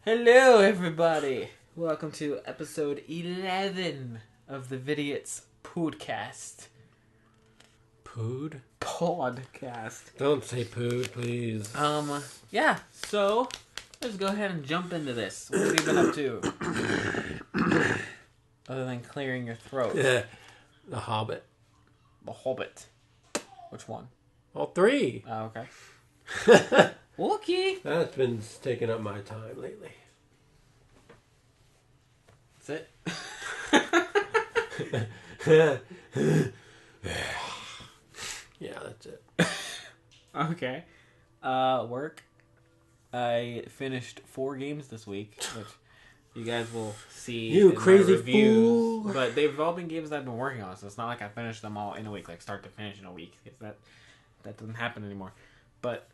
Hello, everybody. Welcome to episode 11 of the Vidiots podcast. Podcast. Don't say pood, please. Yeah, so let's go ahead and jump into this. What have you been up to? Other than clearing your throat. Yeah, The Hobbit. The Hobbit. Which one? All three. Oh, okay. Wookie. That's been taking up my time lately. That's it? Yeah, that's it. Okay. Work. I finished 4 games this week, which you guys will see You in crazy my reviews. fool. But they've all been games I've been working on, so it's not like I finished them all in a week, like start to finish in a week. That doesn't happen anymore. But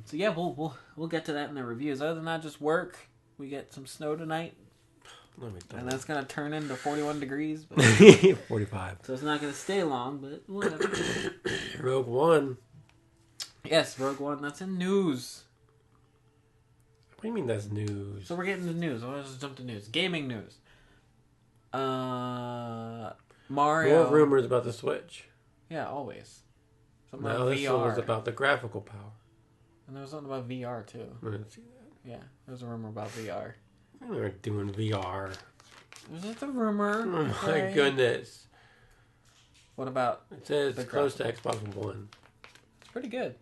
so yeah, we'll get to that in the reviews. Other than that, just work. We get some snow tonight, and that's gonna turn into 41 degrees. But 45. so it's not gonna stay long, but whatever. Rogue One. Yes, Rogue One. That's in news. What do you mean that's news? So we're getting to news. Let's just jump to news. Gaming news. Mario. More rumors about the Switch. Yeah, always. Something Now about this VR. one was about the graphical power. And there was something about VR too. I didn't see that. Yeah, there was a rumor about VR. They were doing VR. Was it the rumor? Oh my Right? goodness. What about? It says The it's close to Xbox One. It's pretty good.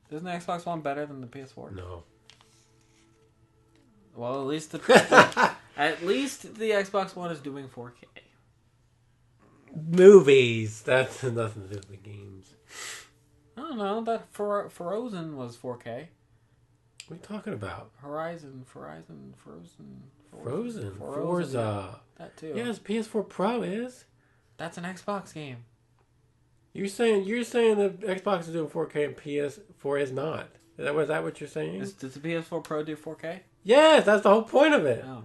Isn't the Xbox One better than the PS4? No. Well, at least the Xbox One is doing 4K. Movies. That's nothing to do with the games. I don't know. That Frozen was 4K. What are you talking about? Frozen. Forza. That too. Yes, PS4 Pro is. That's an Xbox game. You're saying the Xbox is doing 4K and PS4 is not. Was that what you're saying? Does the PS4 Pro do 4K? Yes, that's the whole point of it. Oh.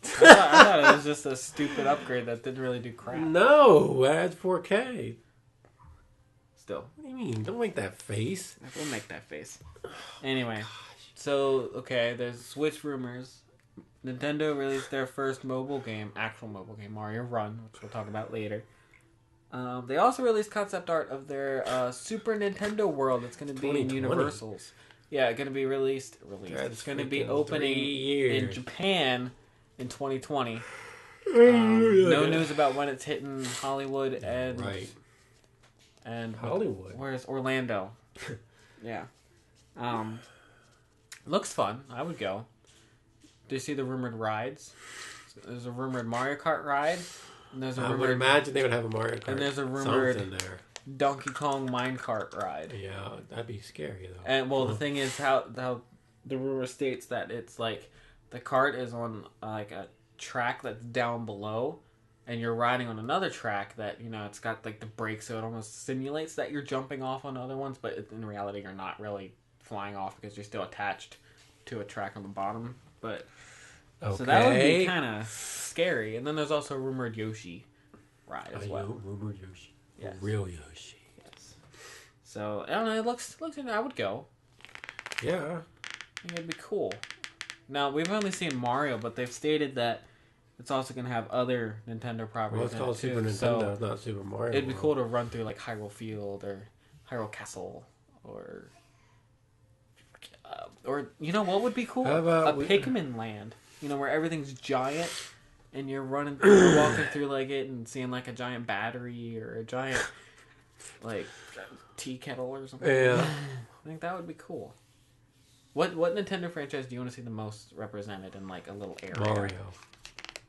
I thought it was just a stupid upgrade that didn't really do crap. No, that's 4K. Still. What do you mean? Don't make that face. We'll make that face. Anyway. So, okay, there's Switch rumors. Nintendo released their first actual mobile game, Mario Run, which we'll talk about later. They also released concept art of their Super Nintendo World. It's going to be in 2020. Universal's. Yeah, going to be released. It's going to be opening in Japan in 2020. No news about when it's hitting Hollywood and Hollywood. Where's Orlando? Yeah. Looks fun. I would go. Do you see the rumored rides? There's a rumored Mario Kart ride. And there's a I would rumored imagine they would have a Mario Kart. And there's a rumored something there. Donkey Kong minecart ride. Yeah, that'd be scary though. And well, the thing is how the rumor states that it's like the cart is on like a track that's down below, and you're riding on another track that it's got like the brakes, so it almost simulates that you're jumping off on other ones, but in reality you're not really flying off because you're still attached to a track on the bottom. But okay. So that would be kind of scary. And then there's also a rumored Yoshi ride as well. Rumored Yoshi. Yes. Real Yoshi. Yes. So I don't know. It looks. I would go. Yeah. I think it'd be cool. Now we've only seen Mario, but they've stated that it's also going to have other Nintendo properties. Well, it's called Super Nintendo, so not Super Mario. It'd be cool to run through like Hyrule Field or Hyrule Castle or you know what would be cool? How about Pikmin land. Where everything's giant and you're walking through like it and seeing like a giant battery or a giant like tea kettle or something. Yeah. I think that would be cool. What Nintendo franchise do you want to see the most represented in like a little area? Mario.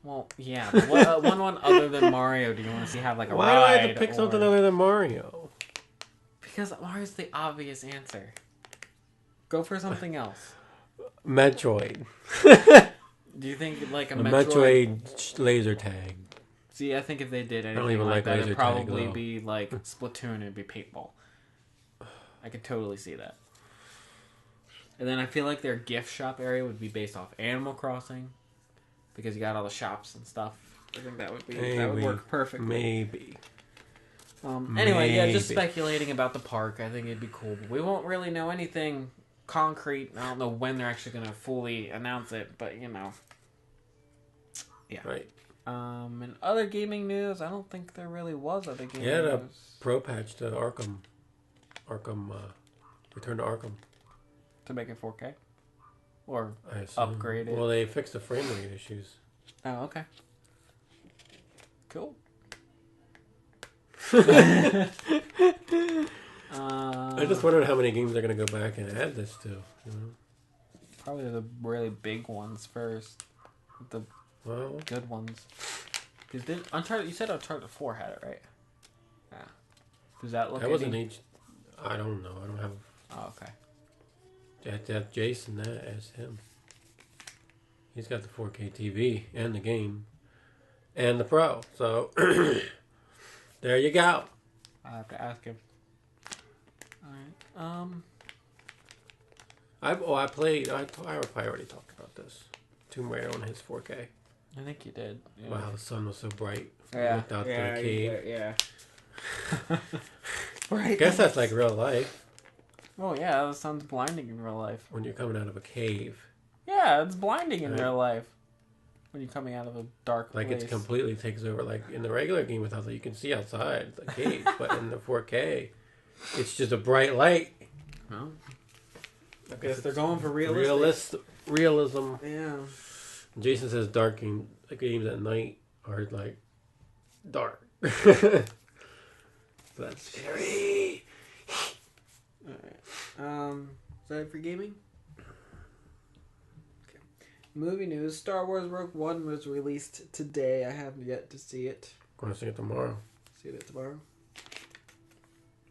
Well, yeah. But what one other than Mario do you want to see have like a Why ride? do I have to pick something other than Mario? Because Mario's the obvious answer. Go for something else. Metroid. Do you think like a Metroid laser tag. See, I think if they did don't anything even like like that, it'd laser probably tag, be like Splatoon. It'd be paintball. I could totally see that. And then I feel like their gift shop area would be based off Animal Crossing, because you got all the shops and stuff. I think that would work perfectly. Maybe. Anyway, yeah, just speculating about the park. I think it'd be cool, but we won't really know anything concrete. I don't know when they're actually going to fully announce it, but yeah. Right. And other gaming news, I don't think there really was other gaming Yeah, the news. Pro patch to Arkham, Return to Arkham. To make it 4K? Or I assume. upgrade it? Well, they fixed the frame rate issues. Oh, okay. Cool. I just wondered how many games they're going to go back and add this to. Probably the really big ones first. The good ones. Because Uncharted, you said Uncharted 4 had it, right? Yeah. Does that look That wasn't each. I don't know. I don't have. Oh, okay. That Jason, that as him. He's got the 4K TV and the game and the Pro. So there you go. I'll have to ask him. Alright. I played. I probably already talked about this. Tomb Raider on his 4K. I think you did. Yeah. Wow, the sun was so bright. Yeah. Looked out the cave. Yeah. Right. I guess that's like real life. Oh yeah, the sun's blinding in real life. When you're coming out of a cave. Yeah, it's blinding in real life. When you're coming out of a dark place. Like it completely takes over. Like in the regular game without that, you can see outside the cave, but in the 4K, it's just a bright light. Well, I guess they're going for realism. Yeah. Jason says games at night are like dark. That's scary. Alright. Is that it for gaming? Okay. Movie news. Star Wars Rogue One was released today. I haven't yet to see it. Going to see it tomorrow. See it tomorrow?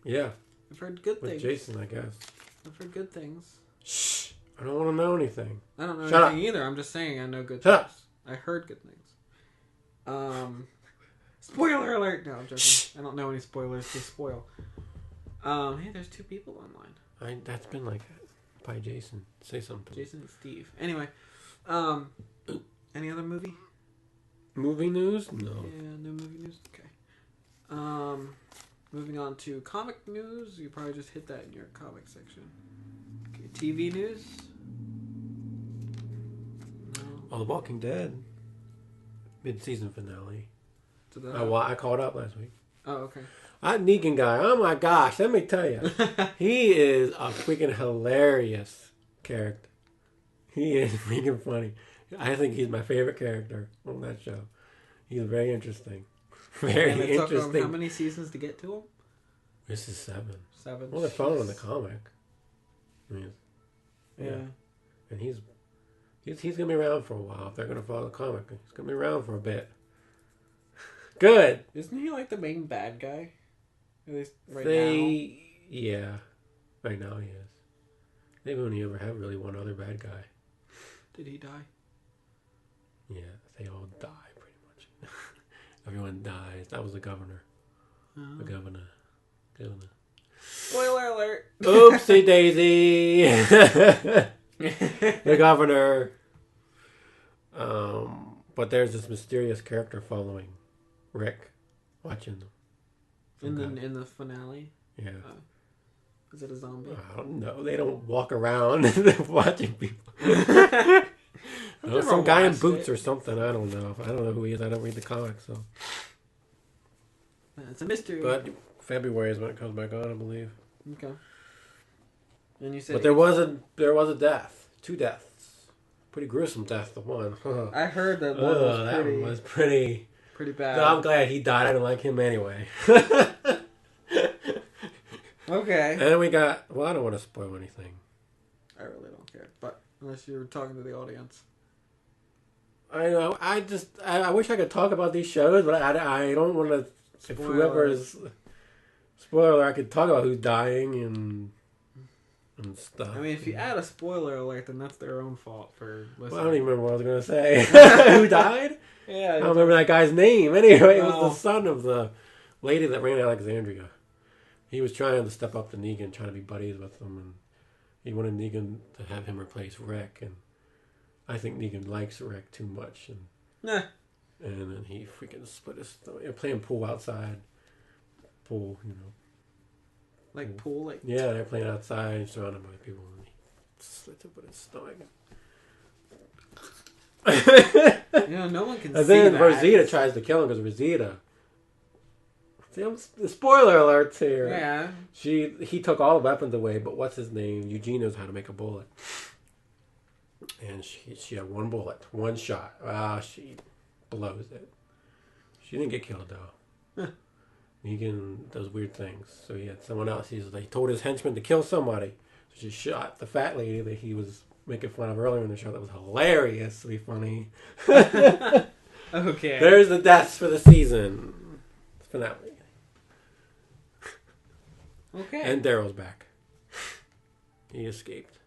Yeah. I've heard good things. With Jason, I guess. I've heard good things. Shh. I don't want to know anything. I don't know Shut anything either. I'm just saying I know good Shut things. I heard good things. Spoiler alert! No, I'm joking. Shh. I don't know any spoilers to spoil. Hey, there's 2 people online. That's been like by Jason. Say something. Jason and Steve. Anyway, any other movie? Movie news? No. Yeah, no movie news. Okay. Moving on to comic news. You probably just hit that in your comic section. Okay, TV news. No. Oh, The Walking Dead. Mid-season finale. So I caught up last week. Oh, okay. That Negan guy, oh my gosh, let me tell you. He is a freaking hilarious character. He is freaking funny. I think he's my favorite character on that show. He's very interesting. Very and it interesting. took him how many seasons to get to him? This is 7. 7. Well, they're following the comic. I mean, yeah. And he's gonna be around for a while. If they're gonna follow the comic, he's gonna be around for a bit. Good. Isn't he like the main bad guy? At least now. Yeah. Right now he is. They've only ever had really one other bad guy. Did he die? Yeah, they all die pretty much. Everyone dies. That was the governor. Oh. The governor. Spoiler alert! Oopsie daisy! The governor. But there's this mysterious character following Rick, watching them. In the finale? Yeah. Is it a zombie? I don't know. They don't walk around watching people. Some guy in boots or something. I don't know. I don't know who he is. I don't read the comics, so. It's a mystery. But February is when it comes back on, I believe. Okay. And you said. But there was a death. 2 deaths. Pretty gruesome death. The one. I heard that one was pretty bad. No, I'm glad he died. I didn't like him anyway. Okay. And then we got. Well, I don't want to spoil anything. I really don't care, but unless you're talking to the audience. I know. I wish I could talk about these shows, but I don't want to. If whoever is spoiler, I could talk about who's dying and stuff. I mean, if you add a spoiler alert, then that's their own fault for listening. Well, I don't even remember what I was going to say. Who died? Yeah. I don't remember that guy's name. Anyway, it was the son of the lady that ran Alexandria. He was trying to step up to Negan, trying to be buddies with him, and he wanted Negan to have him replace Rick, and I think Negan likes Rick too much, and then he freaking split his stomach. Playing pool outside. Pool, Like pool? Like yeah, they're playing outside, surrounded by people, and he slits open his stomach. No one can and see then that. Rosita tries to kill him because Rosita. See, the spoiler alerts here. Yeah. He took all the weapons away, but what's his name? Eugene knows how to make a bullet. And she had one bullet, one shot. She blows it. She didn't get killed though. Negan does weird things. So he had someone else. He told his henchman to kill somebody. So she shot the fat lady that he was making fun of earlier in the show. That was hilariously funny. Okay. There's the deaths for the season finale. Okay. And Daryl's back. He escaped.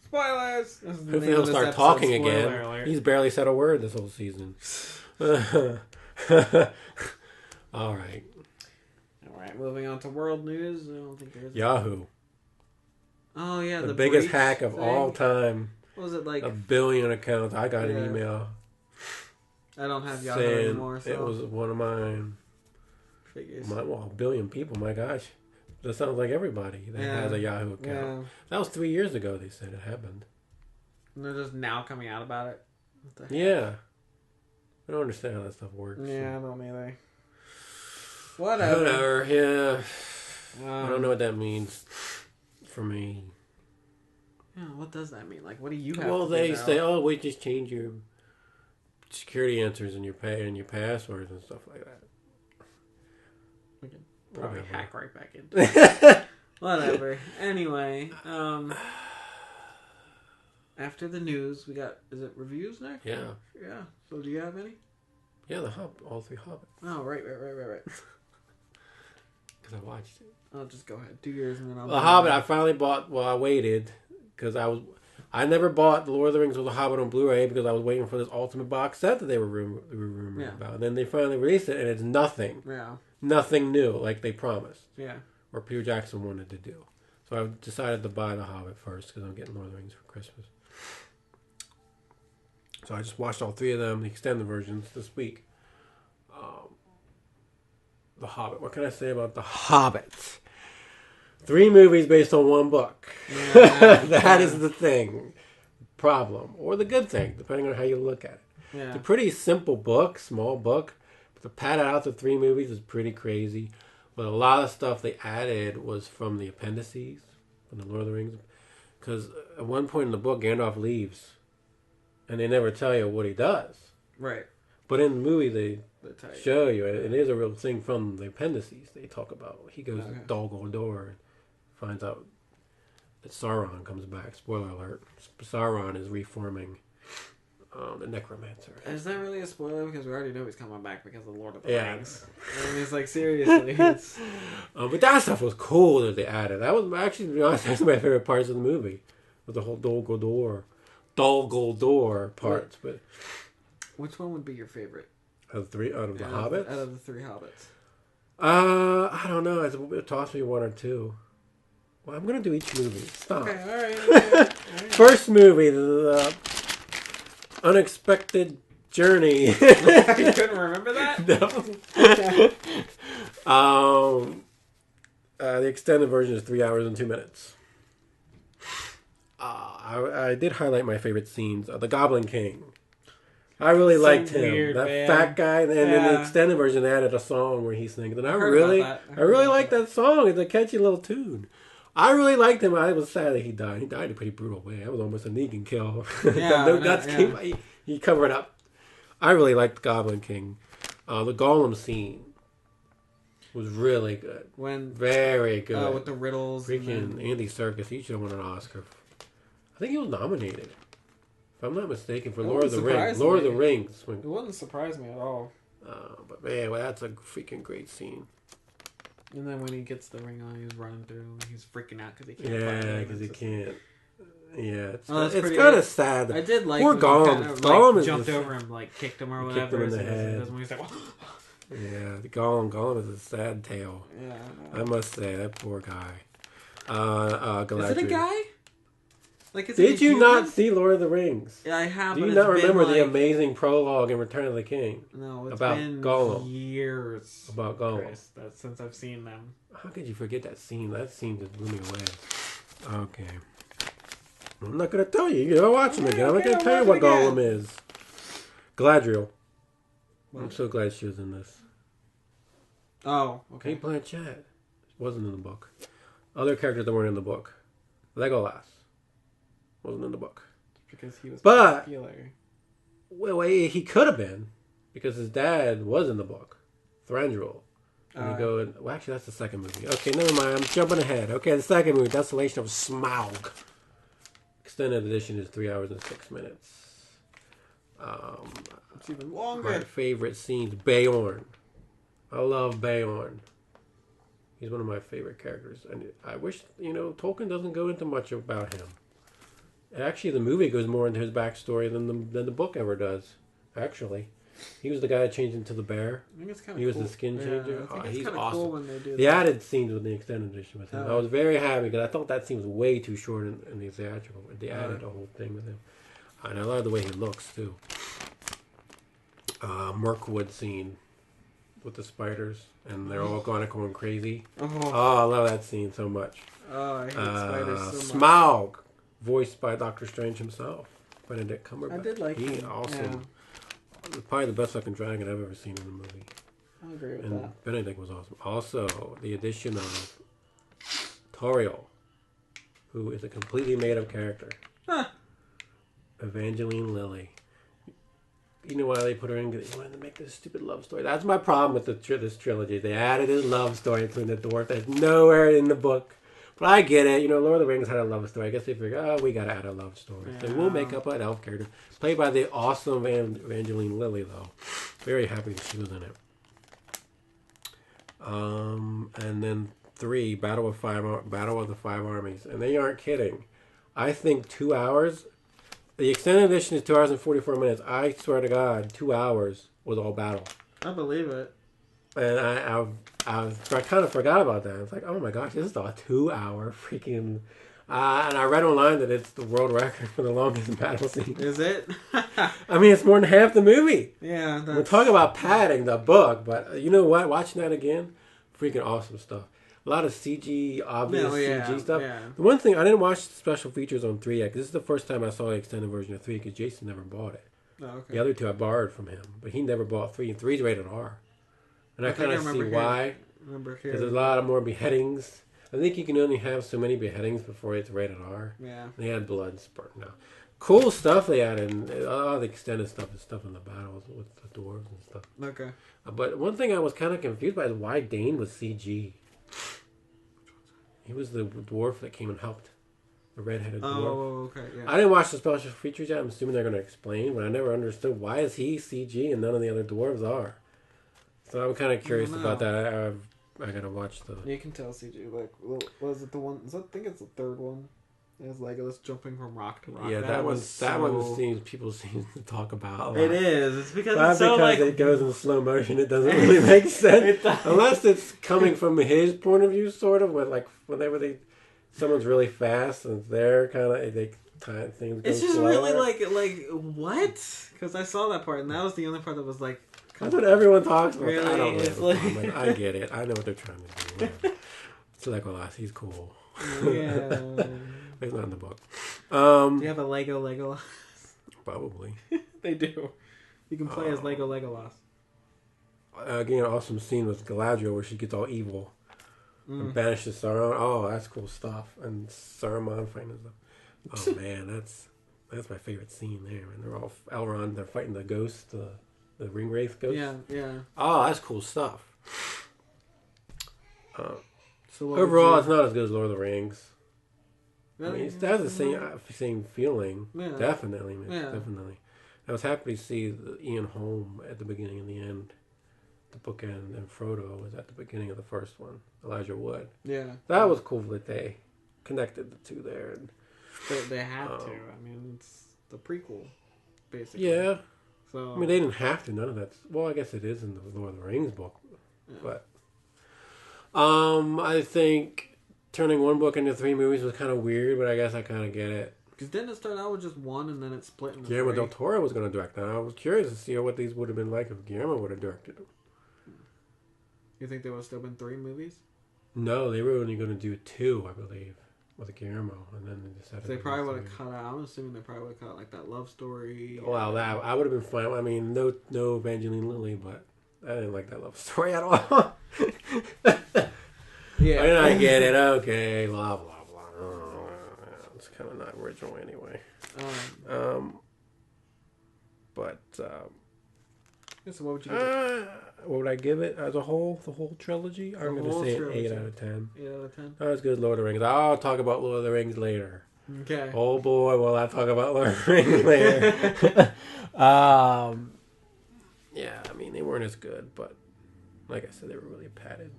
Spoilers! Hopefully he'll start talking again. Alert. He's barely said a word this whole season. All right. Moving on to world news. I don't think there's Yahoo. Oh yeah, the biggest hack of all time. What was it like? 1 billion accounts. I got an email. I don't have Yahoo anymore. So. It was one of mine. Figures. 1 billion people. My gosh, that sounds like everybody that has a Yahoo account. Yeah. That was 3 years ago. They said it happened. And they're just now coming out about it. Yeah. I don't understand how that stuff works. Yeah, I don't either. Whatever. Yeah. I don't know what that means for me. Yeah, what does that mean? Like, what do you have? Well, they say, "Oh, we just change your security answers and your passwords and stuff like that." We could probably hack right back into it. Whatever. Anyway, after the news, we got. Is it reviews next? Yeah. Yeah. So, do you have any? Yeah, all 3 Hobbits. Oh, right. Because I watched it. I'll just go ahead. 2 years and then I'll... The Hobbit, I finally bought... Well, I waited. Because I never bought The Lord of the Rings with The Hobbit on Blu-ray because I was waiting for this ultimate box set that they were rumored about. And then they finally released it, and it's nothing. Yeah. Nothing new, like they promised. Yeah. Or Peter Jackson wanted to do. So I decided to buy The Hobbit first because I'm getting Lord of the Rings for Christmas. So I just watched all 3 of them, the extended versions, this week. The Hobbit. What can I say about The Hobbit? 3 movies based on 1 book. Yeah, that is the thing. Problem. Or the good thing, depending on how you look at it. Yeah. It's a pretty simple book, small book. But to pad it out to 3 movies is pretty crazy. But a lot of stuff they added was from the appendices, from the Lord of the Rings. Because at one point in the book, Gandalf leaves. And they never tell you what he does. Right. But in the movie, they show you. It is a real thing from the appendices. They talk about. He goes to Dol Guldur and finds out that Sauron comes back. Spoiler alert. Sauron is reforming the Necromancer. Is that really a spoiler? Because we already know he's coming back because of Lord of the Rings. I mean, it's like, seriously. It's... but that stuff was cool that they added. That was actually, to be honest, that's my favorite parts of the movie. Was the whole Dol Guldur parts. But which one would be your favorite? Out of the Hobbits? Out of the 3 Hobbits. I don't know. It's toss me 1 or 2. Well, I'm going to do each movie. Stop. Okay, all right. First movie, the Unexpected Journey. You couldn't remember that? No. The extended version is 3 hours and 2 minutes. I did highlight my favorite scenes. The Goblin King. I really liked him. Weird, that man. fat guy. And in the extended version, they added a song where he sings. And I really like that song. It's a catchy little tune. I really liked him. I was sad that he died. He died in a pretty brutal way. That was almost a Negan kill. He covered up. I really liked the Goblin King. The Gollum scene was really good. Very good. With the riddles. Freaking Andy Serkis. He should have won an Oscar. I think he was nominated. If I'm not mistaken, for Lord of the Rings. Lord of the Rings. It wouldn't surprise me at all. But man, that's a freaking great scene. And then when he gets the ring on, he's running through, and he's freaking out because he can't. Yeah, because he can't. Yeah, it's kind of sad. I did like poor Gollum. Gollum jumped over him, kicked him or whatever. Kicked him in the head. He's like, yeah, Gollum is a sad tale. Yeah, I must say that poor guy. Galadriel. Is it a guy? Did you not see Lord of the Rings? Yeah, I have. Do you not remember the amazing prologue in Return of the King? No, it's about been Gollum. Years. About Gollum. Chris, since I've seen them. How could you forget that scene? That scene just blew me away. Okay. I'm not going to tell you. You gotta watch them again. I'm not Okay, going to I'll tell you watch what it again. Gollum is. Galadriel. What? I'm so glad she was in this. Oh, okay. Kate Blanchett wasn't in the book. Other characters that weren't in the book. Legolas wasn't in the book. Because he was But popular. well, he could have been because his dad was in the book, Thranduil. And you go, well, actually, that's the second movie. Okay, never mind. I'm jumping ahead. Okay, the second movie, Desolation of Smaug. Extended edition is 3 hours and 6 minutes. It's even longer. My favorite scenes, Beorn. I love Beorn. He's one of my favorite characters. And I wish, Tolkien doesn't go into much about him. Actually, the movie goes more into his backstory than the book ever does, actually. He was the guy that changed into the bear. I think it's kind of He was cool. the skin changer. I think He's it's awesome. cool when they do The that. added scenes with the extended edition with him. I was very happy because I thought that scene was way too short in the theatrical. They added a whole thing with him. And I love the way he looks, too. Mirkwood scene with the spiders. And they're all going crazy. Oh, I love that scene so much. Oh, I hate spiders so much. Smaug, voiced by Doctor Strange himself. Benedict Cumberbatch. I did like him. Awesome. Yeah. Probably the best fucking dragon I've ever seen in a movie. I agree with that. Benedict was awesome. Also, the addition of Toriel, who is a completely made-up character. Huh. Evangeline Lilly. You know why they put her in? They wanted to make this stupid love story. That's my problem with this trilogy. They added a love story between the dwarf that's nowhere in the book. But I get it. Lord of the Rings had a love story. I guess they figured, we got to add a love story. Yeah. So we'll make up an elf character. Played by the awesome Evangeline Lilly, though. Very happy that she was in it. And then 3, Battle of the Five Armies. And they aren't kidding. I think 2 hours. The extended edition is 2 hours and 44 minutes. I swear to God, 2 hours was all battle. I believe it. And I kind of forgot about that. I was like, oh my gosh, this is a 2 hour freaking... and I read online that it's the world record for the longest battle scene. Is it? I mean, it's more than half the movie. Yeah. We're talking about padding the book, but you know what? Watching that again, freaking awesome stuff. A lot of CG, obvious CG stuff. Yeah. The one thing, I didn't watch the special features on 3 yet, because this is the first time I saw the extended version of 3, because Jason never bought it. Oh, okay. The other 2 I borrowed from him, but he never bought 3, and 3's rated R. And I kind of see why. Because there's a lot of more beheadings. I think you can only have so many beheadings before it's rated R. Yeah. They had blood spurt now. Cool stuff they added. And all the extended stuff is stuff in the battles with the dwarves and stuff. Okay. But one thing I was kind of confused by is why Dane was CG. He was the dwarf that came and helped. The red-headed dwarf. Oh, okay, yeah. I didn't watch the special features yet. I'm assuming they're going to explain. But I never understood why is he CG and none of the other dwarves are. So I'm kind of curious about that. I gotta watch the... You can tell CG. Like, was it the one... I think it's the third one. There's Legolas jumping from rock to rock. Yeah, that one seems people seem to talk about a lot. It is. It's because but it's so because it goes in slow motion, it doesn't really make sense. Unless it's coming from his point of view, sort of. With like whenever someone's really fast and they're kind of things. It's just slower. really like what? Because I saw that part, and that was the only part that was like. That's what everyone talks about. Really? I don't really I get it. I know what they're trying to do. It's Legolas. He's cool. Yeah. He's not in the book. Do you have a Lego Legolas? Probably. They do. You can play as Lego Legolas. Again, awesome scene with Galadriel where she gets all evil and banishes Sauron. Oh, that's cool stuff. And Saruman fighting stuff. Oh man, that's my favorite scene there. And they're all Elrond. They're fighting the ghost, the ring wraith ghost. Yeah. Oh, that's cool stuff. So overall, it's not as good as Lord of the Rings. Really? I mean, it has the same feeling. Yeah. Definitely, man. Yeah. Definitely. I was happy to see Ian Holm at the beginning and the end. The bookend, and Frodo was at the beginning of the first one. Elijah Wood. Yeah. That was cool that they connected the two there. And, they had to. I mean, it's the prequel, basically. Yeah. So I mean, they didn't have to. None of that. Well, I guess it is in the Lord of the Rings book. Yeah. But I think turning one book into 3 movies was kind of weird, but I guess I kind of get it. Because didn't it start out with just one and then it split into Guillermo 3? del Toro was going to direct that. I was curious to see what these would have been like if Guillermo would have directed them. You think there would have still been 3 movies? No, they were only going to do 2, I believe. with Guillermo, and then they decided. They probably would have cut out. I'm assuming they probably would have cut like that love story. Well, that I would have been fine. I mean, no Evangeline Lilly, but I didn't like that love story at all. Yeah, I get it. Okay, blah blah blah. It's kind of not original anyway. But so what would you give it? What would I give it as a whole? The whole trilogy? I'm going to say an 8 out of 10. 8 out of 10. Not as good as Lord of the Rings. I'll talk about Lord of the Rings later. Okay. Oh boy, will I talk about Lord of the Rings later. Yeah, I mean, they weren't as good, but like I said, they were really padded.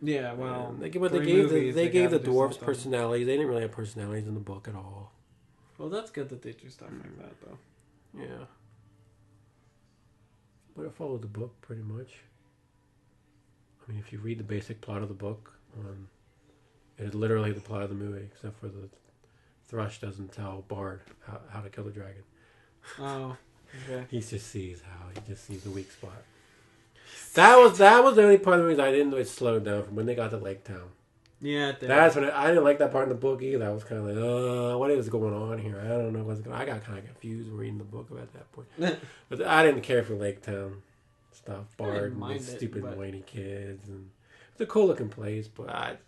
Yeah, well, they gave the dwarves personalities. They didn't really have personalities in the book at all. Well, that's good that they do stuff like that, though. Yeah. But it followed the book pretty much. I mean, if you read the basic plot of the book, it is literally the plot of the movie, except for the Thrush doesn't tell Bard how to kill the dragon. Oh, okay. He just sees the weak spot. That was the only part of the movie I didn't know it slowed down from when they got to Lake Town. Yeah, that's when I didn't like that part in the book either. I was kind of like, what is going on here? I don't know what's going on. I got kind of confused reading the book at that point. But I didn't care for Lake Town stuff. Bard and the stupid whiny kids. And it's a cool looking place, but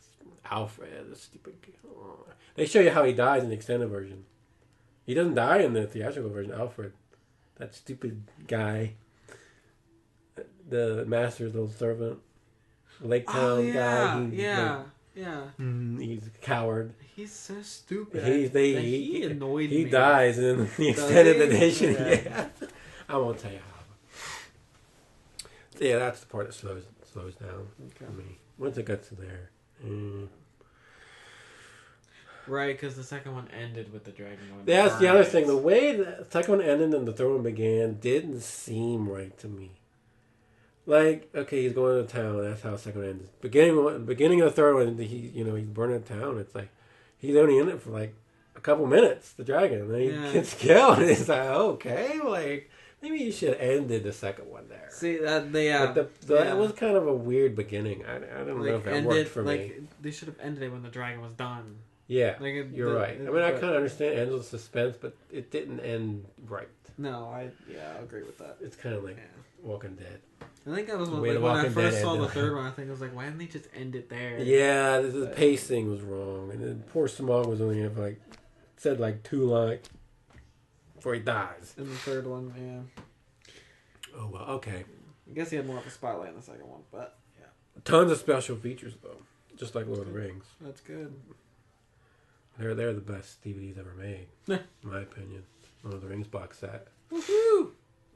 Alfred, the stupid kid. Oh. They show you how he dies in the extended version. He doesn't die in the theatrical version, Alfred. That stupid guy. The master's little servant. Lake Town guy. Yeah. He's a coward. He's so stupid. He annoyed me. He dies in the extended edition. Yeah. I won't tell you how. Yeah, that's the part that slows down for me. Once it gets to there. Right, because the second one ended with the dragon going. That's the other thing. The way the second one ended and the third one began didn't seem right to me. Like, okay, he's going to town. That's how the second one ends. Beginning of the third one, he's burning the town. It's like he's only in it for like a couple minutes. The dragon, and then he gets killed. And it's like, okay, like maybe you should have ended the second one there. See that it was kind of a weird beginning. I don't know if it worked for me. They should have ended it when the dragon was done. Yeah, you're right. I mean, I kind of understand ends with suspense, but it didn't end right. No, I agree with that. It's kind of like Walking Dead. I think that was when I first saw the third one. I think I was like, why didn't they just end it there? Yeah, the pacing was wrong, and then poor Smog was only said 2 lines before he dies. In the third one, yeah. Oh well, okay. I guess he had more of a spotlight in the second one, but yeah. Tons of special features though, just like Lord of the Rings. That's good. They're the best DVDs ever made, in my opinion. Lord of the Rings box set. Woohoo!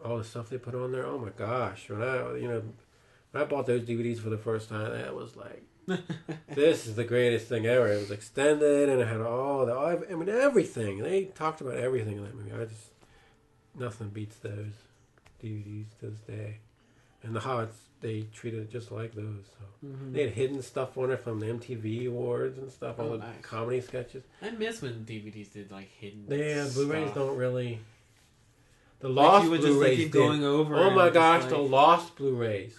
All the stuff they put on there, oh my gosh! When I bought those DVDs for the first time, that was like, this is the greatest thing ever. It was extended, and it had everything. They talked about everything in that movie. Nothing beats those DVDs to this day. And the Hobbits, they treated it just like those. So they had hidden stuff on it from the MTV awards and stuff, all the comedy sketches. I miss when DVDs did hidden. Yeah, Blu-rays don't really. The Lost Blu-rays did. Going over. Oh my gosh, the Lost Blu-rays.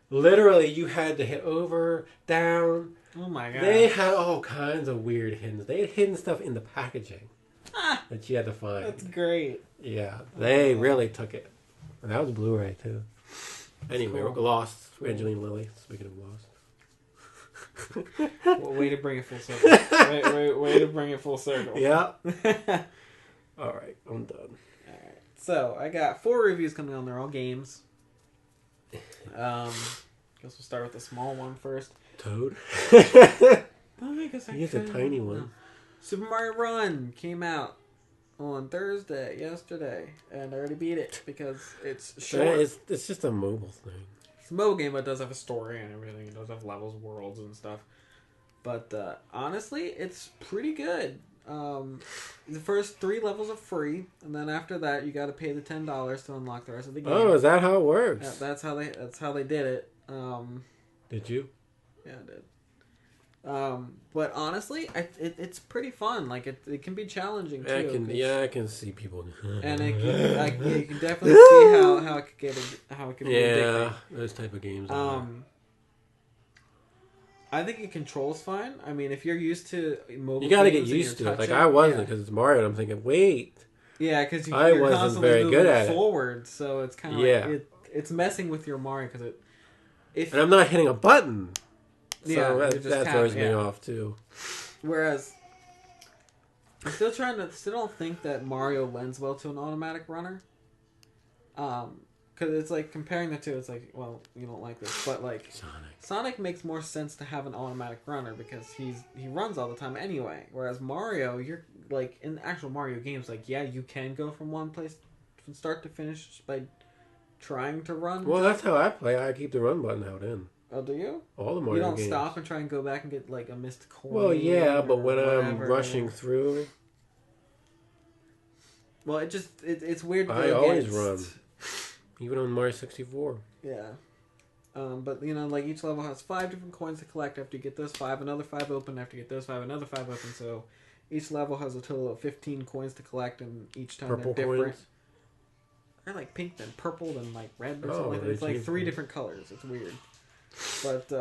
Literally, you had to hit over, down. Oh my god. They had all kinds of weird hidden. They had hidden stuff in the packaging that you had to find. That's great. Yeah, they really took it. And that was a Blu-ray too. Anyway, cool. Lost. Angelina Lilly. Speaking of Lost. Well, way to bring it full circle. way to bring it full circle. Yeah. All right, I'm done. All right. So I got 4 reviews coming on. They're all games. Guess we'll start with the small one first. Toad. I guess He's a tiny one. No. Super Mario Run came out on yesterday, and I already beat it because it's short. It's just a mobile thing. It's a mobile game, but it does have a story and everything. It does have levels, worlds, and stuff. But honestly, it's pretty good. The first 3 levels are free, and then after that, you got to pay the $10 to unlock the rest of the game. Oh, is that how it works? Yeah, that's how they did it. Did you? Yeah, I did. But honestly, it's pretty fun. It can be challenging too. I can see people. And you can definitely see how it could be addicting. Those type of games. I think it controls fine. I mean, if you're used to mobile You got to get games and used you're to it. Like touching- I wasn't yeah. because it's Mario. And I'm thinking, wait, Yeah, because I you're wasn't constantly very moving good at it. forward, so it's kind of Yeah. like it's messing with your Mario because and I'm not hitting a button. So Yeah, you're that just throws me yeah. off too. Whereas I'm still don't think that Mario lends well to an automatic runner. Because it's like comparing the two, it's like, well, you don't like this, but like Sonic makes more sense to have an automatic runner because he runs all the time anyway. Whereas Mario, you're like in the actual Mario games, like yeah, you can go from one place from start to finish by trying to run. Well, that's how I play. I keep the run button out in. Oh, do you? All the Mario games. You don't stop and try and go back and get like a missed coin. Well, yeah, but when I'm whatever. rushing through, well, it's weird. To I go always against. run, even on Mario 64. Yeah. But you know, like each level has 5 different coins to collect. After you get those 5, another 5 open. After you get those 5, another 5 open. So each level has a total of 15 coins to collect, and each time Purple they're different. coins. They're like pink, then purple, then like red, or Oh, something like that. they It's like changed 3 them. different colors. It's weird. But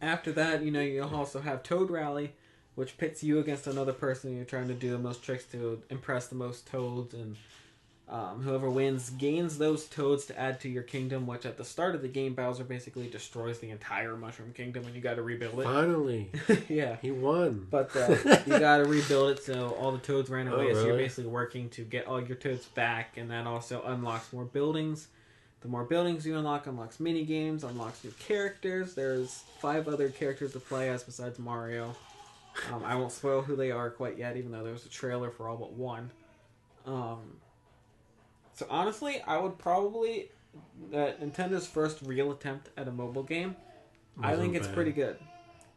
after that, you know, you'll also have Toad Rally, which pits you against another person. You're trying to do the most tricks to impress the most toads, and whoever wins gains those toads to add to your kingdom, which at the start of the game, Bowser basically destroys the entire Mushroom Kingdom, and you got to rebuild it. Finally. Yeah. He won. But you got to rebuild it so all the toads ran away. Oh, So you're really? basically working to get all your toads back, and that also unlocks more buildings. The more buildings you unlocks mini games, unlocks new characters. There's 5 other characters to play as besides Mario. I won't spoil who they are quite yet, even though there was a trailer for all but one. So honestly, I would probably Nintendo's first real attempt at a mobile game. I think it's pretty good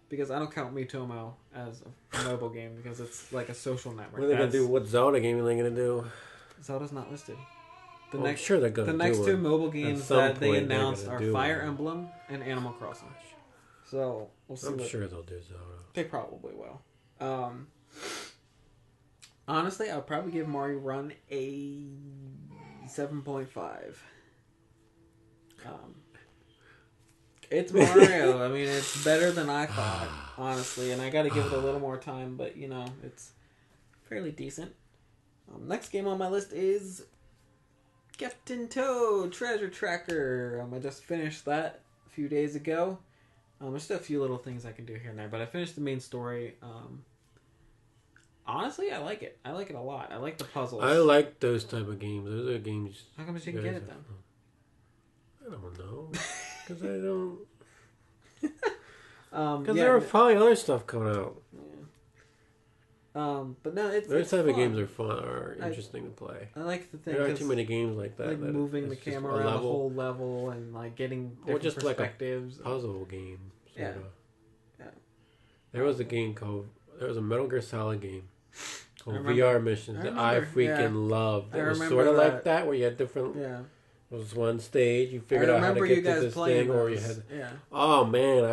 because I don't count Miitomo as a mobile game because it's like a social network. What are they going to do? What Zelda game are they going to do? Zelda's not listed. I'm sure they're going to do The next 2 one. mobile games that they point, they're announced gonna are do Fire one. Emblem and Animal Crossing. So we'll see. I'm sure they'll do Zelda. They probably will. Honestly, I'll probably give Mario Run a 7.5. It's Mario. I mean, it's better than I thought, honestly, and I got to give it a little more time. But you know, it's fairly decent. Next game on my list is Captain Toad Treasure Tracker. I just finished that a few days ago. There's still a few little things I can do here and there, but I finished the main story. Honestly, I like it. I like it a lot. I like the puzzles. I like those type of games. Those are games. How come you didn't get it then? I don't know. Because I don't. Yeah, Because there were probably other stuff coming out. yeah. But no, it's Those type fun. of games are fun, are interesting to play. I like the thing. There aren't too many games like that. Like that moving the it's just camera a around the level. whole level and like getting different just like a perspectives. Puzzle game. Yeah. Sorta. Yeah. There was a game called. There was a Metal Gear Solid game called remember- VR Missions that I remember, freaking loved. I It was remember sort of that. like that, where you had different. Yeah. It was one stage. You I figured out how to remember get you to guys this playing thing, or you those. had. Yeah. Oh man,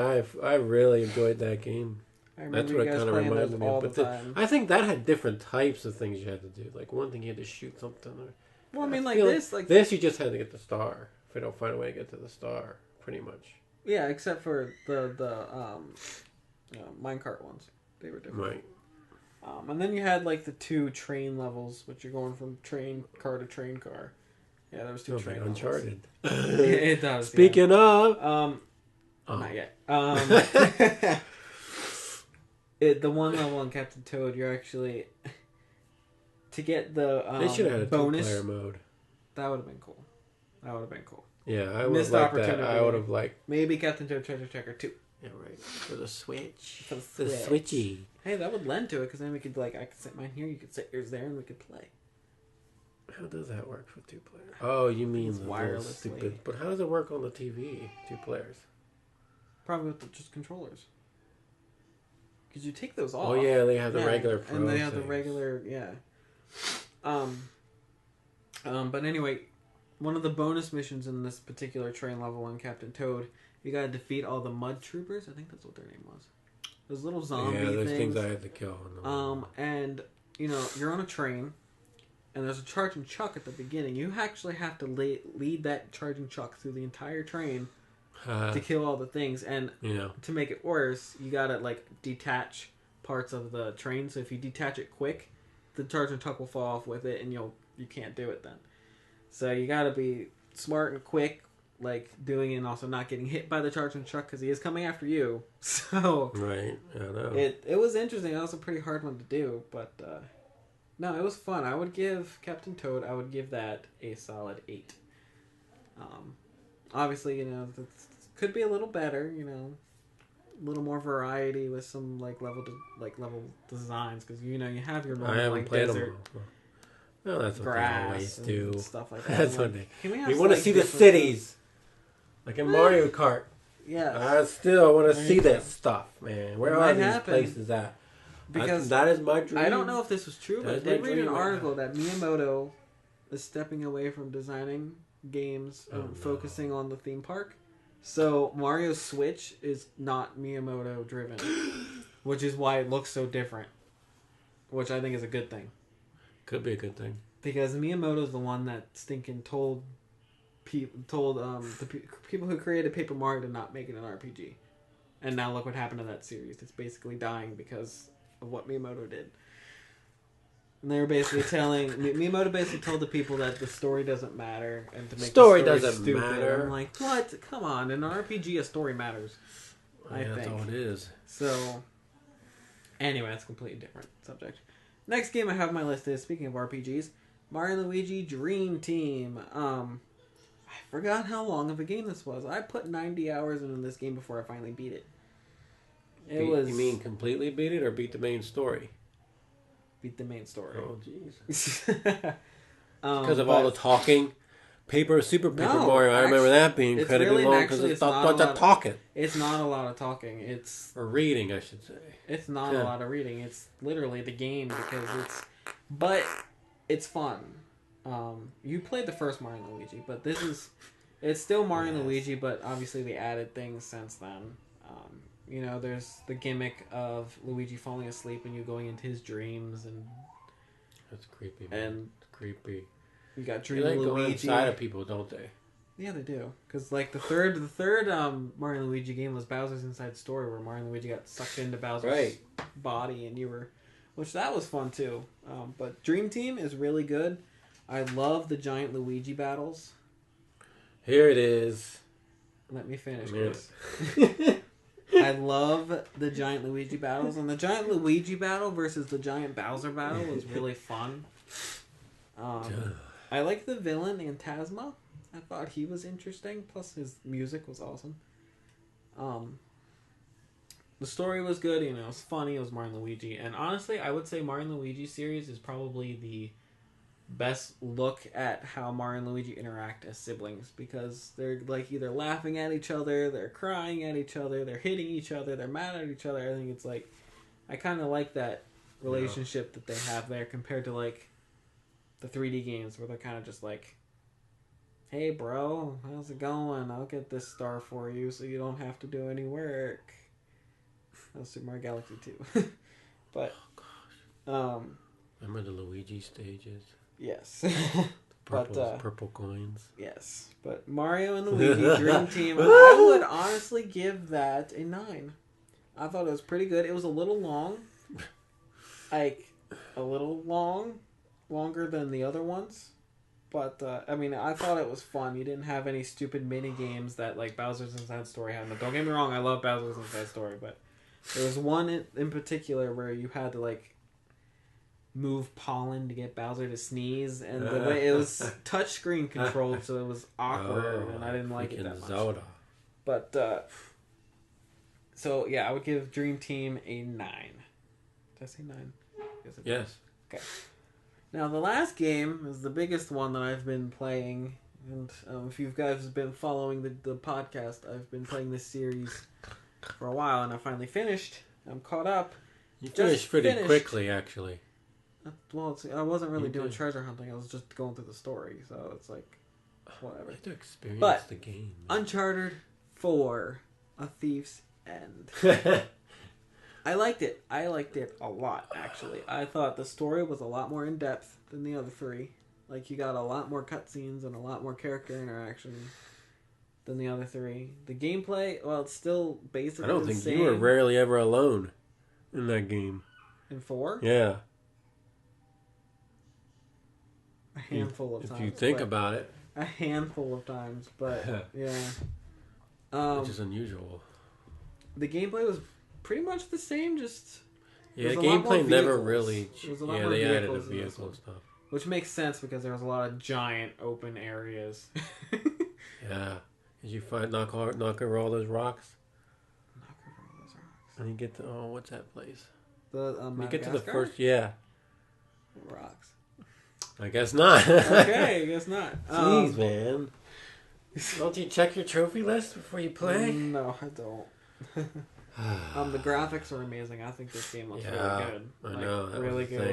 I really enjoyed that game. I remember That's you what it guys kind of playing reminds those me all of. the But time. I think that had different types of things you had to do. Like one thing you had to shoot something. Or, Well, I mean, like feel this, like this, you just had to get the star. If you don't find a way to get to the star, pretty much. yeah, except for the minecart ones, they were different. Right. And then you had like the 2 train levels, which you're going from train car to train car. Yeah, there was 2 train levels. Uncharted. It does. Speaking of, Not yet. The one level in Captain Toad, you're actually to get the they should have had a bonus. 2-player mode. That would have been cool. That would have been cool. Yeah, I would Missed have liked that. opportunity. I would have liked. Maybe Captain Toad Treasure Tracker 2. Yeah, right. For the Switch. For the For the Switch. Switchy. Hey, that would lend to it because then we could I could set mine here, you could set yours there, and we could play. How does that work for 2 players? Oh, you mean It's the little wirelessly. stupid? But how does it work on the TV? 2 players. Probably with just controllers. Because you take those off. Oh yeah, they have the regular Pro and they have the things. regular, yeah. But anyway, one of the bonus missions in this particular train level on Captain Toad, you gotta defeat all the mud troopers. I think that's what their name was. Those little zombie Yeah, those things. things I had to kill. And you know you're on a train, and there's a charging chuck at the beginning. You actually have to lead that charging chuck through the entire train to kill all the things. And to make it worse, you gotta like detach parts of the train. So if you detach it quick, the charging truck will fall off with it, and you can't do it then. So you gotta be smart and quick, like doing it, and also not getting hit by the charging truck because he is coming after you. So right, I know. It was interesting. That was a pretty hard one to do, but no, it was fun. I would give Captain Toad. I would give that a solid 8. Obviously, it could be a little better. A little more variety with some level designs because you have your normal desert. Well, that's what they always do. Stuff like that. That's what they. We want to see the cities, like in Mario Kart. Yeah. I still want to see that stuff, man. Where are these places at? Because that is my dream. I don't know if this was true, but I did read an article that Miyamoto is stepping away from designing games and focusing on the theme park. So Mario's Switch is not Miyamoto driven, which is why it looks so different, which I think is a good thing. Could be a good thing. Because Miyamoto's the one that stinking told the people who created Paper Mario to not make it an RPG. And now look what happened to that series. It's basically dying because of what Miyamoto did. And they were basically Miyamoto basically told the people that the story doesn't matter and to make story the story doesn't stupid. matter. I'm like, what? Come on. In an RPG, a story matters. I think. That's all it is. So, anyway, that's a completely different subject. Next game I have on my list is, speaking of RPGs, Mario & Luigi Dream Team. I forgot how long of a game this was. I put 90 hours into this game before I finally beat it. You mean completely beat it or beat the main story? Beat the main story. Oh, jeez. Because of all the talking. Super Paper Mario, I remember that being incredibly long because it's not talking. It's not a lot of talking. Or reading, I should say. It's not a lot of reading. It's literally the game but it's fun. You played the first Mario & Luigi, but it's still Mario & Luigi, but obviously they added things since then. There's the gimmick of Luigi falling asleep and you going into his dreams, and that's creepy, man. And it's creepy. You got Dream Luigi. They go inside of people, don't they? Yeah, they do. Because the third Mario & Luigi game was Bowser's Inside Story, where Mario & Luigi got sucked into Bowser's body, and which that was fun too. But Dream Team is really good. I love the giant Luigi battles. Here it is. Let me finish, Chris. I love the giant Luigi battles, and the giant Luigi battle versus the giant Bowser battle was really fun. I like the villain Phantasma. I thought he was interesting. Plus, his music was awesome. The story was good. It was funny. It was Mario and Luigi, and honestly, I would say Mario and Luigi series is probably the best look at how Mario and Luigi interact as siblings, because they're either laughing at each other, they're crying at each other, they're hitting each other, they're mad at each other. I think it's I kind of like that relationship that they have there compared to the 3D games where they're kind of just hey bro, how's it going? I'll get this star for you so you don't have to do any work. That was Super Mario Galaxy 2. But remember the Luigi stages? Yes. Purple coins. Yes. But Mario and Luigi Dream Team, I would honestly give that a 9. I thought it was pretty good. It was a little long. Longer than the other ones. But, I thought it was fun. You didn't have any stupid mini games that, Bowser's Inside Story had. Now, don't get me wrong, I love Bowser's Inside Story, but there was one in particular where you had to, move pollen to get Bowser to sneeze, and the way it was touchscreen controlled, so it was awkward, and I didn't like it that much. Zelda. But, so, yeah, I would give Dream Team a 9. Did I say 9? Yes. Okay. Now, the last game is the biggest one that I've been playing, and if you guys have been following the podcast, I've been playing this series for a while, and I finally finished. I'm caught up. You finished pretty quickly, actually. Well, I wasn't really doing treasure hunting. I was just going through the story, so it's whatever. You have to experience the game. Man. Uncharted 4, A Thief's End. I liked it. I liked it a lot, actually. I thought the story was a lot more in-depth than the other 3. You got a lot more cutscenes and a lot more character interaction. than the other three. The gameplay, well, it's still basically I don't the think same. you were rarely ever alone in that game. In 4? Yeah. A handful of times. If you think about it. A handful of times, but yeah. Which is unusual. The gameplay was pretty much the same, just... Yeah, the gameplay never really... Yeah, they added the vehicle stuff. Which makes sense because there was a lot of giant open areas. Yeah. Did you knock over all those rocks? Knock over all those rocks. And you get to... Oh, what's that place? You get to the first... Yeah. Rocks. I guess not. Okay, I guess not. Jeez, man. Don't you check your trophy list before you play? No, I don't. The graphics are amazing. I think this game looks really good. I know. That really was the good.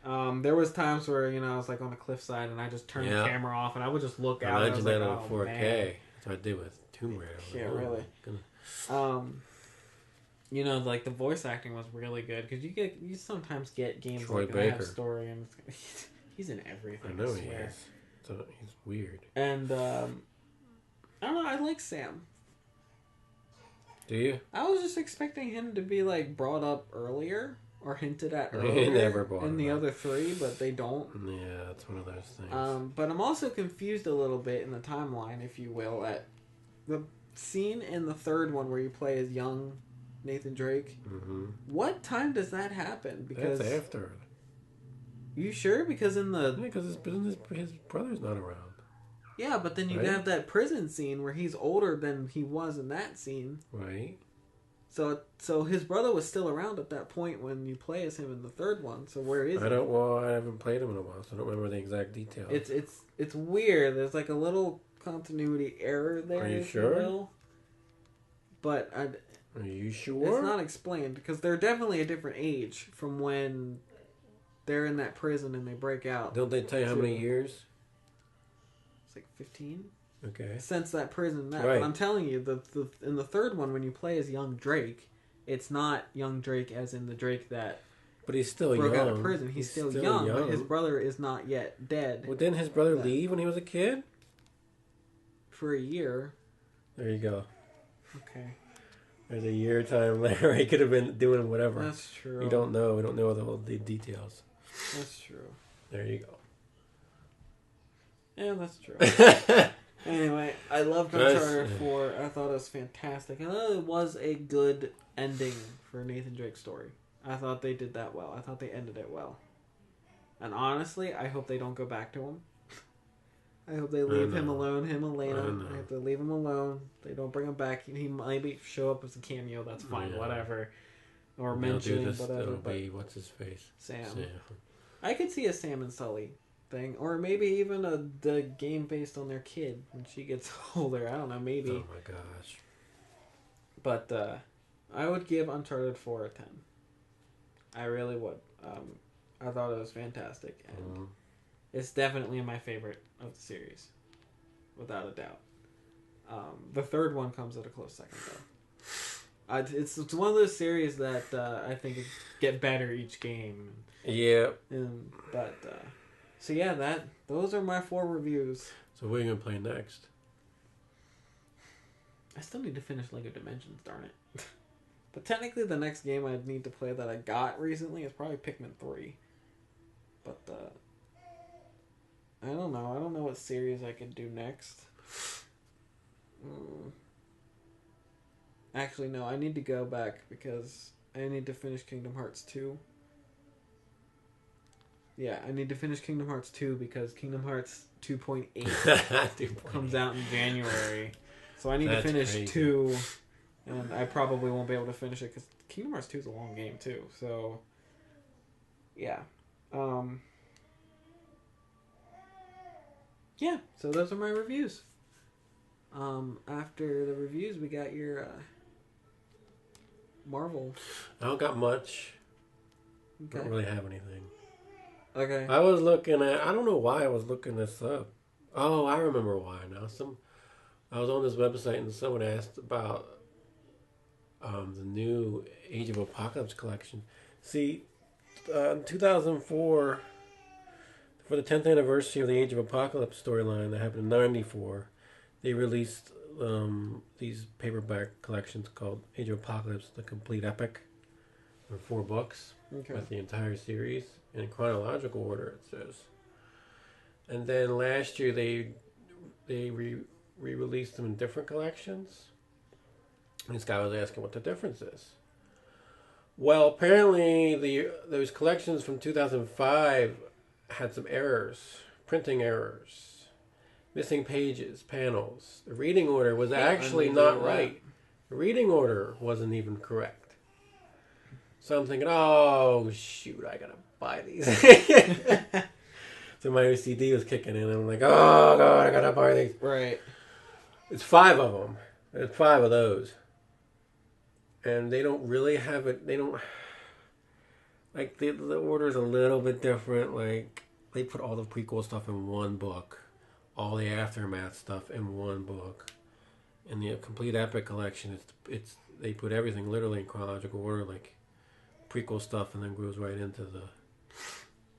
thing. There was times where, I was like on a cliffside and I just turned the camera off and I would just look out. Imagine that on 4K. Man. That's what I did with Tomb Raider. Yeah, really. Like the voice acting was really good because you sometimes get games Troy like Baker. that have story and he's in everything. I know he is. So he's weird. And I don't know. I like Sam. Do you? I was just expecting him to be like brought up earlier or hinted at earlier He never brought in the up. other 3, but they don't. Yeah, that's one of those things. But I'm also confused a little bit in the timeline, if you will, at the scene in the 3rd one where you play as young Nathan Drake. Mm-hmm. What time does that happen? Because that's after. You sure? Because because his brother's not around. Yeah, but then you have that prison scene where he's older than he was in that scene. Right. So his brother was still around at that point when you play as him in the 3rd one. So where is he? I haven't played him in a while, so I don't remember the exact details. It's weird. There's like a little continuity error there. Are you sure? But are you sure? It's not explained because they're definitely a different age from when they're in that prison and they break out. Don't they tell you how many years? It's like 15. Okay. Since that prison, Right. But I'm telling you, in the 3rd one, when you play as young Drake, it's not young Drake as in the Drake that. But he's still broke young. out of prison. He's still young, but his brother is not yet dead. Well, didn't his brother leave when he was a kid? For a year. There you go. Okay. There's a year time later. He could have been doing whatever. That's true. We don't know. We don't know all the details. That's true. There you go. Yeah, that's true. Anyway, I loved Uncharted 4. I thought it was fantastic. I thought it was a good ending for Nathan Drake's story. I thought they did that well. I thought they ended it well. And honestly, I hope they don't go back to him. I hope they leave him alone, him and Lena. I hope they leave him alone. They don't bring him back. He maybe show up as a cameo. That's fine, whatever. Or mention whatever. But what's his face? Sam. I could see a Sam and Sully thing, or maybe even the game based on their kid when she gets older. I don't know, maybe. Oh my gosh! But I would give Uncharted 4 a 10. I really would. I thought it was fantastic, and it's definitely my favorite of the series, without a doubt. The 3rd one comes at a close second, though. It's one of those series that I think get better each game. Yeah. So yeah, those are my 4 reviews. So what are you gonna play next? I still need to finish Lego Dimensions, darn it. But technically the next game I need to play that I got recently is probably Pikmin 3. But I don't know. I don't know what series I could do next. Actually, no, I need to go back because I need to finish Kingdom Hearts 2. Yeah, I need to finish Kingdom Hearts 2 because Kingdom Hearts 2.8 comes out in January. So I need to finish 2, and I probably won't be able to finish it because Kingdom Hearts 2 is a long game too. So, yeah. Yeah, so those are my reviews. After the reviews, we got your Marvel. I don't got much. Okay. Don't really have anything. Okay. I was looking at... I don't know why I was looking this up. Oh, I remember why now. I was on this website and someone asked about the new Age of Apocalypse collection. See, in 2004, for the 10th anniversary of the Age of Apocalypse storyline that happened in 94, they released these paperback collections called Age of Apocalypse: The Complete Epic. There were 4 books with the entire series in chronological order. It says, and then last year they re-released them in different collections. And this guy was asking what the difference is. Well, apparently those collections from 2005 had some errors, printing errors, missing pages, panels. The reading order was actually not right. The reading order wasn't even correct. So I'm thinking, oh shoot, I gotta buy these. So my OCD was kicking in, and I'm like, oh god, I gotta buy these. Right. It's 5 of them. There's 5 of those. And they don't really have it. They don't like the order is a little bit different. Like they put all the prequel stuff in one book, all the aftermath stuff in one book. In the complete epic collection, it's they put everything literally in chronological order, like prequel stuff, and then goes right into the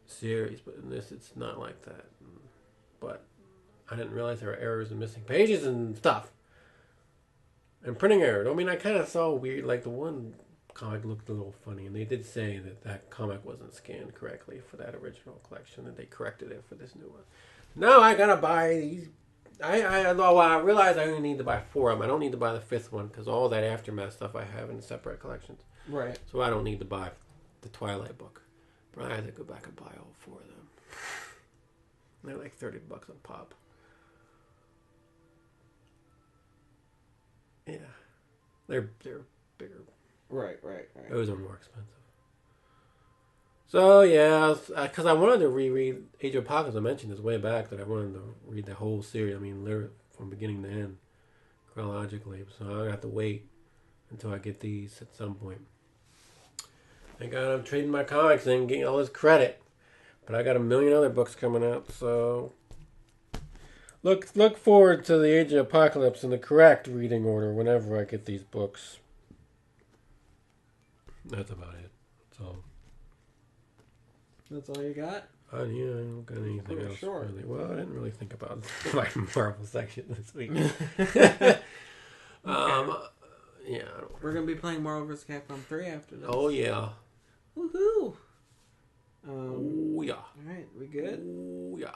series. But in this, it's not like that. But I didn't realize there were errors and missing pages and stuff. And printing error. I mean, I kind of saw weird, like the one comic looked a little funny, and they did say that comic wasn't scanned correctly for that original collection, and they corrected it for this new one. Now I gotta buy these. I realized I only need to buy 4 of them. I don't need to buy the 5th one because all that aftermath stuff I have in separate collections. Right. So I don't need to buy the Twilight book. But I had to go back and buy all 4 of them. They're like $30 a pop. Yeah, they're bigger. Right. Those are more expensive. So yeah, because I wanted to reread Age of Apocalypse. I mentioned this way back that I wanted to read the whole series. I mean, literally from beginning to end, chronologically. So I have to wait until I get these at some point. Thank God I'm trading my comics and getting all this credit, but I got a million other books coming out. So look forward to the Age of Apocalypse in the correct reading order whenever I get these books. That's about it. So that's all you got? Yeah, I don't got anything else. Sure. Really. Well, I didn't really think about my Marvel section this week. Yeah. We're gonna be playing Marvel vs. Capcom 3 after this. Oh yeah. Woohoo! Oh yeah. All right, we good? Oh yeah.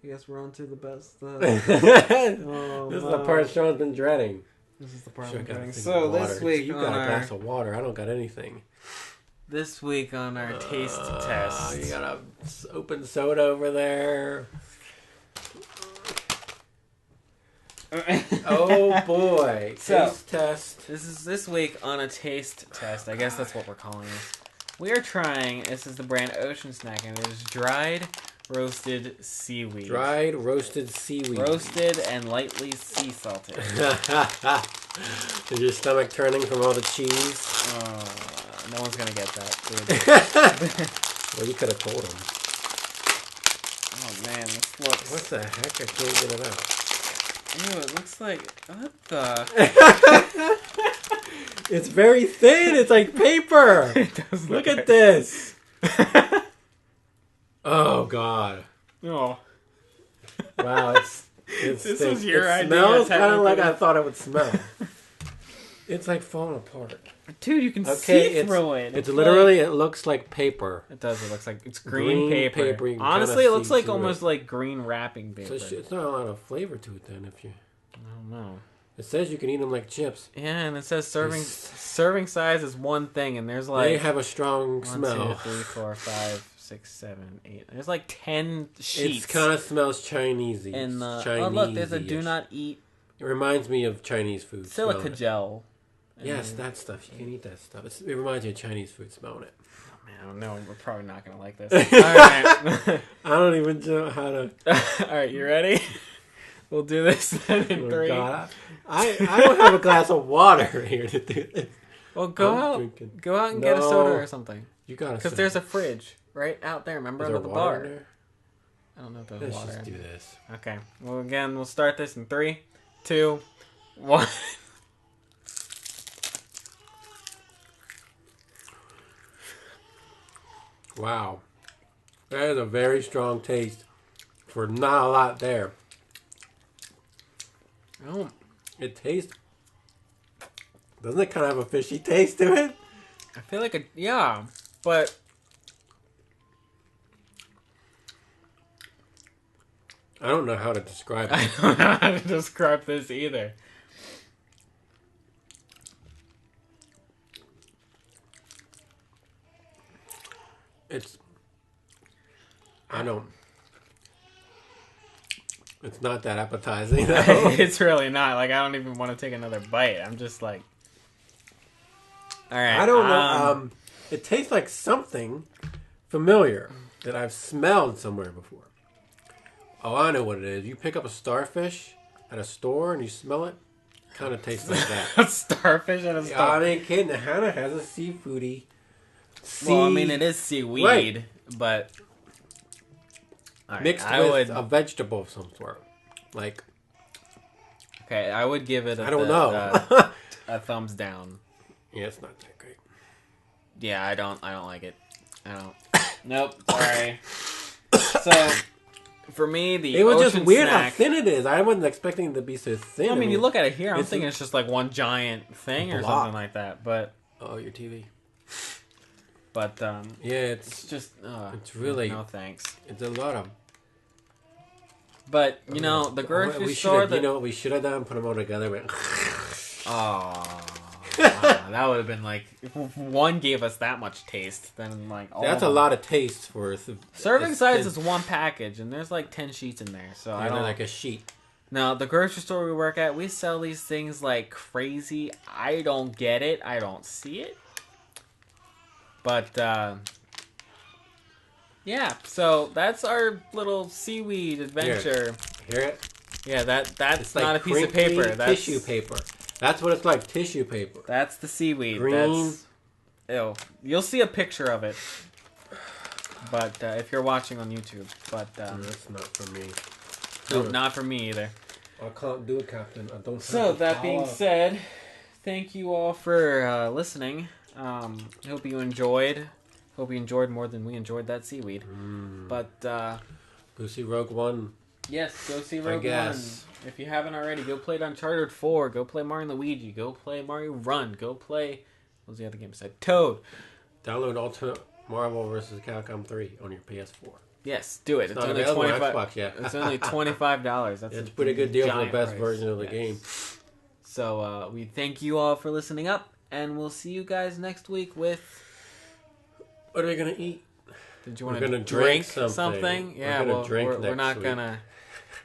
I guess we're on to the best. This is the part Sean's been dreading. This is the part I'm dreading. So this week you got a glass of water. I don't got anything. This week on our taste test, you got a open soda over there. Oh boy! Taste test. This week on a taste test. I guess that's what we're calling this. We are trying. This is the brand Ocean Snack, and it is dried roasted seaweed. Dried roasted seaweed. Roasted and lightly sea salted. Is your stomach turning from all the cheese? No one's gonna get that. Well, you could have told him. Oh man, this looks. What the heck? I can't get it out. Ew, it looks like what the? It's very thin. It's like paper. It does look at this. Oh God. Oh. Wow, it's this was your idea. It smells kind of like I thought it would smell. It's like falling apart. Dude, you can see through it. It's literally, it looks like paper. It does. It looks like it's green paper. Honestly, it looks like almost like green wrapping paper. So it's not a lot of flavor to it then. If you, I don't know. It says you can eat them like chips. Yeah, and it says serving size is one thing, and there's like they have a strong smell. 1, 2, 3, 4, 5, 6, 7, 8. There's like 10 sheets. It kind of smells Chinesey. And oh look, there's a do not eat. It reminds me of Chinese food. Silica gel. Yes, that stuff. You can eat that stuff. It reminds me of Chinese food. Smelling it. Oh man, I don't know. We're probably not gonna like this. All right. I don't even know how to. All right, you ready? We'll do this in 3. God. I don't have a glass of water here to do this. Well, go out and get a soda or something. You gotta. Because there's a fridge right out there. Remember, under the bar. There? I don't know if there's water. Let's just do this. Okay. Well, again, we'll start this in 3, 2, 1. Wow. That is a very strong taste for not a lot there. Oh, It tastes... Doesn't it kind of have a fishy taste to it? I feel like yeah, but I don't know how to describe I it. don't know how to describe this either. It's not that appetizing though. It's really not. Like, I don't even want to take another bite. I'm just like, all right. I don't know. It tastes like something familiar that I've smelled somewhere before. Oh, I know what it is. You pick up a starfish at a store and you smell it. Kind of tastes like that. A starfish and a Yeah, starfish. I ain't kidding. Hannah has a seafoody. Well, I mean, it is seaweed, Right. but all right, Mixed with a vegetable of some sort. Like, okay, I would give it. I don't know. A thumbs down. Yeah, it's not that great. Yeah, I don't like it. I don't. Nope. Sorry. So, for me, It was just weird snack, how thin it is. I wasn't expecting it to be so thin. I mean, you look at it here. I'm it's thinking it's just like one giant thing or block. something like that. But Oh, your TV. yeah, it's it's just. it's really no thanks. it's a lot of. But you know, the grocery store. You know what we should have done? Put them all together. But Oh, wow, that would have been like if one gave us that much taste. Then like all that's a lot of taste for serving size is one package, and there's like 10 sheets in there. So I don't like a sheet. Now the grocery store we work at, we sell these things like crazy. I don't get it. I don't see it. But yeah, so that's our little seaweed adventure. Hear it? Yeah, that's It's like not a piece of paper. crinkly That's tissue paper. That's what it's like. Tissue paper. That's the seaweed. Green. That's, ew. You'll see a picture of it. But if you're watching on YouTube, but That's not for me. nope, not for me either. I can't do it, Captain. I don't. So that being said, thank you all for listening. Hope you enjoyed. Hope you enjoyed more than we enjoyed that seaweed. But go see Rogue One. yes, go see Rogue One. guess. If you haven't already, go play Uncharted 4. Go play Mario and Luigi. Go play Mario Run. Go play. What was the other game I said? Toad. Download Ultimate Marvel vs. Capcom 3 on your PS4. Yes, do it. It's not available on Xbox yet. It's only $25. That's It's a pretty good deal for the giant best price. version of the game. So we thank you all for listening up, and we'll see you guys next week with. What are we gonna eat? Did you want We're to gonna drink drink something? We're Yeah, gonna well, drink we're next not week. gonna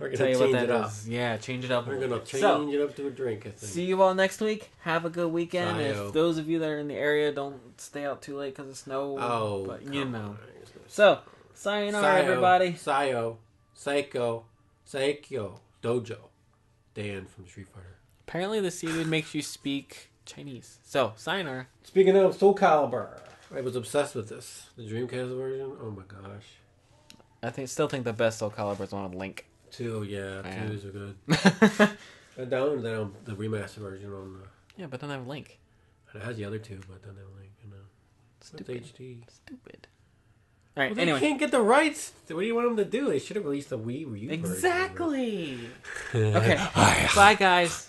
We're tell gonna you what change that it up. is. Yeah, change it up. We're gonna change So, it up to a drink. I think. see you all next week. Have a good weekend. Sayo. If those of you that are in the area don't stay out too late because of snow, Oh, but you come know. on. So, sayonara, everybody. Sayo, Seiko, Dojo, Dan from Street Fighter. Apparently, the seaweed makes you speak Chinese. So, sayonara. Speaking of Soul Calibur, I was obsessed with this. The Dreamcast version. Oh my gosh. Still think the best Soul Calibur is one with Link. 2, yeah, Man. 2s are good. I downloaded that on the remastered version on the. Yeah, but then I have Link. It has the other 2, but then they're like, you know, Stupid. it's HD. Stupid. All right. Well, they anyway. can't get the rights. What do you want them to do? They should have released the Wii U version. Exactly. Okay. Bye, guys.